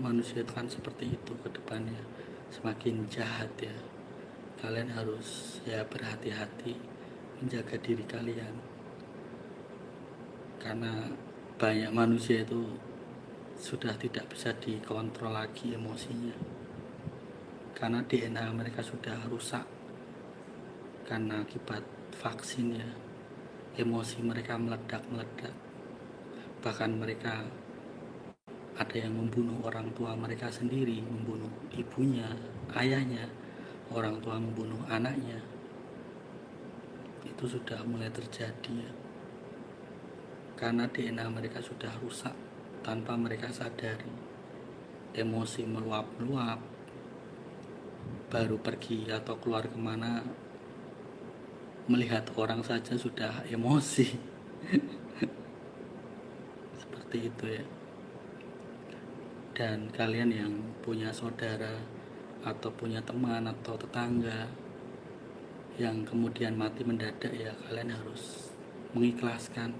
manusia itu kan seperti itu ke depannya, semakin jahat ya. Kalian harus ya berhati-hati menjaga diri kalian, karena banyak manusia itu sudah tidak bisa dikontrol lagi emosinya, karena DNA mereka sudah rusak karena akibat vaksin ya. Emosi mereka meledak-meledak, bahkan mereka ada yang membunuh orang tua mereka sendiri, membunuh ibunya, ayahnya, orang tua membunuh anaknya. Itu sudah mulai terjadi ya, karena DNA mereka sudah rusak tanpa mereka sadari. Emosi meluap-meluap, baru pergi atau keluar kemana, melihat orang saja sudah emosi. Seperti itu ya. Dan kalian yang punya saudara atau punya teman atau tetangga yang kemudian mati mendadak ya, kalian harus mengikhlaskan.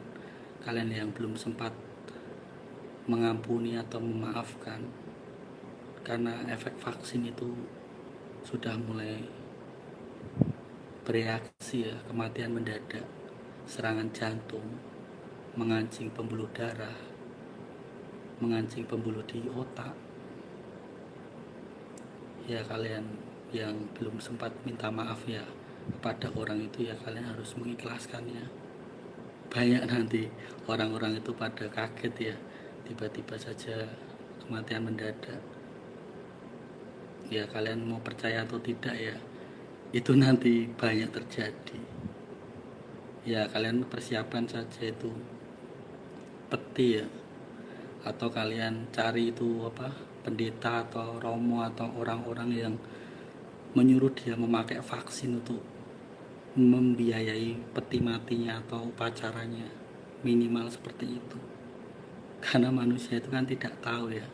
Kalian yang belum sempat mengampuni atau memaafkan, karena efek vaksin itu sudah mulai bereaksi ya, kematian mendadak, serangan jantung, mengancing pembuluh darah, mengancing pembuluh di otak. Ya kalian yang belum sempat minta maaf ya kepada orang itu ya, kalian harus mengikhlaskannya. Banyak nanti orang-orang itu pada kaget ya, tiba-tiba saja kematian mendadak. Ya kalian mau percaya atau tidak ya, itu nanti banyak terjadi. Ya kalian persiapkan saja itu peti ya, atau kalian cari itu pendeta atau romo atau orang-orang yang menyuruh dia memakai vaksin untuk membiayai peti matinya atau upacaranya, minimal seperti itu. Karena manusia itu kan tidak tahu ya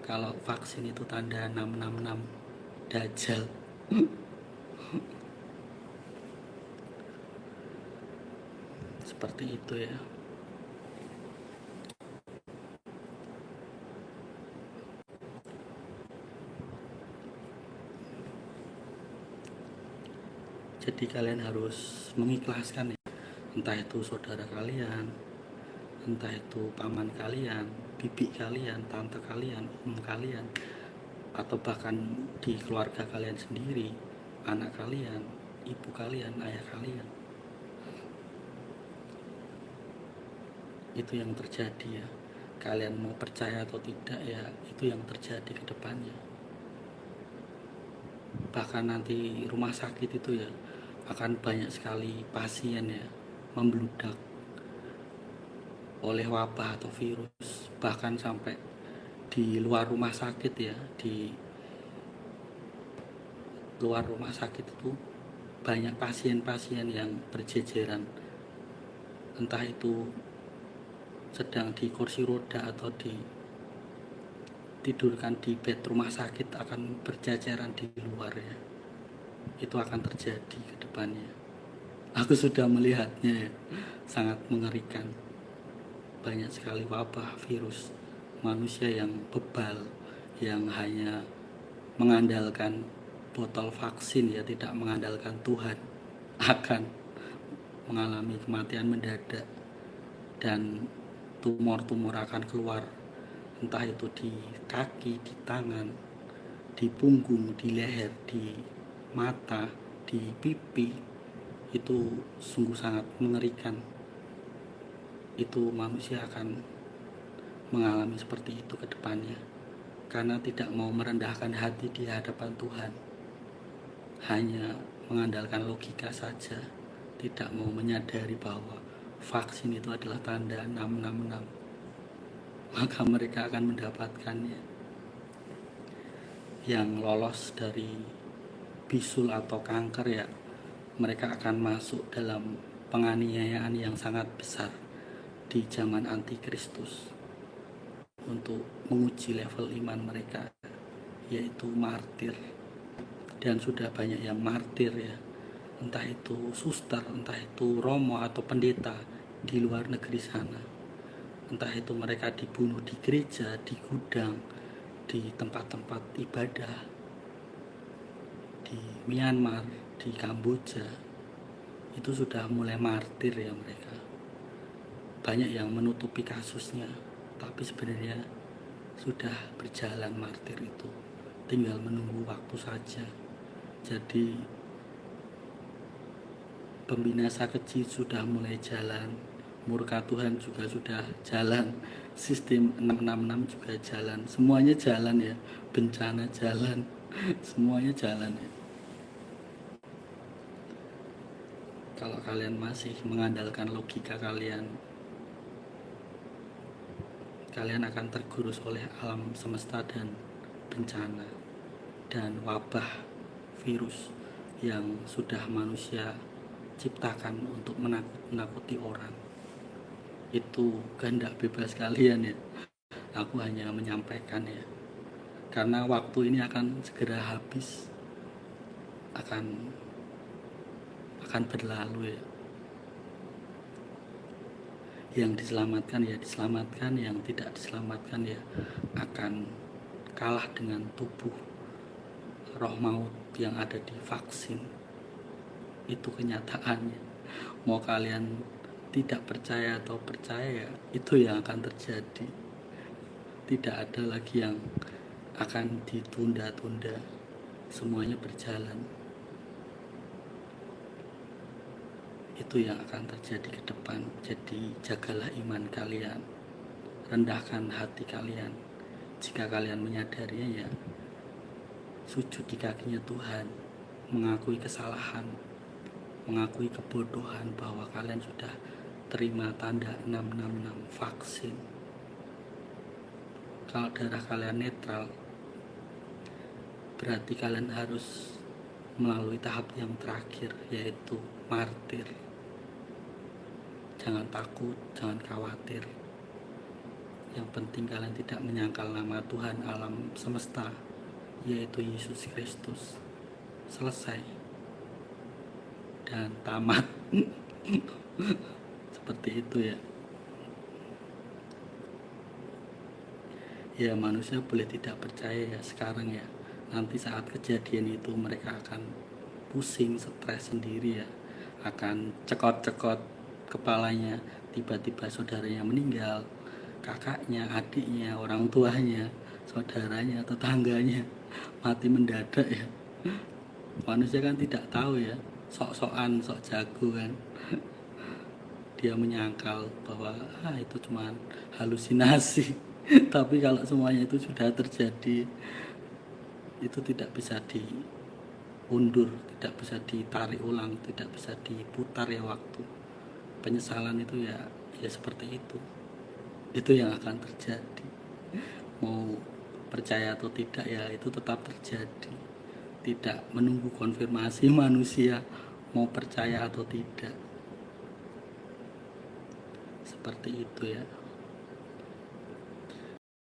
kalau vaksin itu tanda 666 Dajjal. Seperti itu ya. Jadi kalian harus mengikhlaskan ya, entah itu saudara kalian, entah itu paman kalian, bibi kalian, tante kalian, kalian, atau bahkan di keluarga kalian sendiri, anak kalian, ibu kalian, ayah kalian. Itu yang terjadi ya. Kalian mau percaya atau tidak ya, itu yang terjadi ke depannya. Bahkan nanti rumah sakit itu ya akan banyak sekali pasien ya membludak oleh wabah atau virus. Bahkan sampai di luar rumah sakit ya, di luar rumah sakit itu banyak pasien-pasien yang berjejeran, entah itu sedang di kursi roda atau ditidurkan di bed rumah sakit, akan berjajaran di luar ya. Itu akan terjadi ke depannya. Aku sudah melihatnya ya, sangat mengerikan. Banyak sekali wabah virus, manusia yang bebal, yang hanya mengandalkan botol vaksin ya, tidak mengandalkan Tuhan, akan mengalami kematian mendadak, dan tumor-tumor akan keluar, entah itu di kaki, di tangan, di punggung, di leher, di mata, di pipi. Itu sungguh sangat mengerikan. Itu manusia akan mengalami seperti itu ke depannya, karena tidak mau merendahkan hati di hadapan Tuhan, hanya mengandalkan logika saja, tidak mau menyadari bahwa vaksin itu adalah tanda 666, maka mereka akan mendapatkannya. Yang lolos dari bisul atau kanker ya, mereka akan masuk dalam penganiayaan yang sangat besar di zaman antikristus untuk menguji level iman mereka, yaitu martir. Dan sudah banyak yang martir ya, entah itu suster, entah itu romo atau pendeta di luar negeri sana. Entah itu mereka dibunuh di gereja, di gudang, di tempat-tempat ibadah di Myanmar, di Kamboja, itu sudah mulai martir ya mereka. Banyak yang menutupi kasusnya, tapi sebenarnya sudah berjalan martir itu, tinggal menunggu waktu saja. Jadi pembinasa kecil sudah mulai jalan, murka Tuhan juga sudah jalan, sistem 666 juga jalan, semuanya jalan ya, bencana jalan, semuanya jalan ya. Kalau kalian masih mengandalkan logika kalian akan tergerus oleh alam semesta dan bencana dan wabah virus yang sudah manusia ciptakan untuk menakut-nakuti orang. Itu kehendak bebas kalian ya. Aku hanya menyampaikan ya, karena waktu ini akan segera habis, akan berlalu ya. Yang diselamatkan ya diselamatkan, yang tidak diselamatkan ya akan kalah dengan tubuh roh maut yang ada di vaksin. Itu kenyataannya. Mau kalian tidak percaya atau percaya, itu yang akan terjadi. Tidak ada lagi yang akan ditunda-tunda, semuanya berjalan. Itu yang akan terjadi ke depan. Jadi jagalah iman kalian, rendahkan hati kalian. Jika kalian menyadarinya ya sujud di kakinya Tuhan, mengakui kesalahan, mengakui kebodohan bahwa kalian sudah terima tanda 666 vaksin. Kalau darah kalian netral, berarti kalian harus melalui tahap yang terakhir, yaitu martir. Jangan takut, jangan khawatir. Yang penting kalian tidak menyangkal nama Tuhan alam semesta, yaitu Yesus Kristus. Selesai dan tamat. Seperti itu ya. Ya manusia boleh tidak percaya ya sekarang ya. Nanti saat kejadian itu mereka akan pusing, stres sendiri ya. Akan cekot-cekot kepalanya, tiba-tiba saudaranya meninggal, kakaknya, adiknya, orang tuanya, saudaranya, tetangganya mati mendadak ya. Manusia kan tidak tahu ya, sok-sokan, sok jago kan. Dia menyangkal bahwa itu cuma halusinasi. Tapi kalau semuanya itu sudah terjadi, itu tidak bisa diundur, tidak bisa ditarik ulang, tidak bisa diputar ya waktu. Penyesalan itu ya seperti itu yang akan terjadi. Mau percaya atau tidak ya itu tetap terjadi, tidak menunggu konfirmasi manusia mau percaya atau tidak. Seperti itu ya.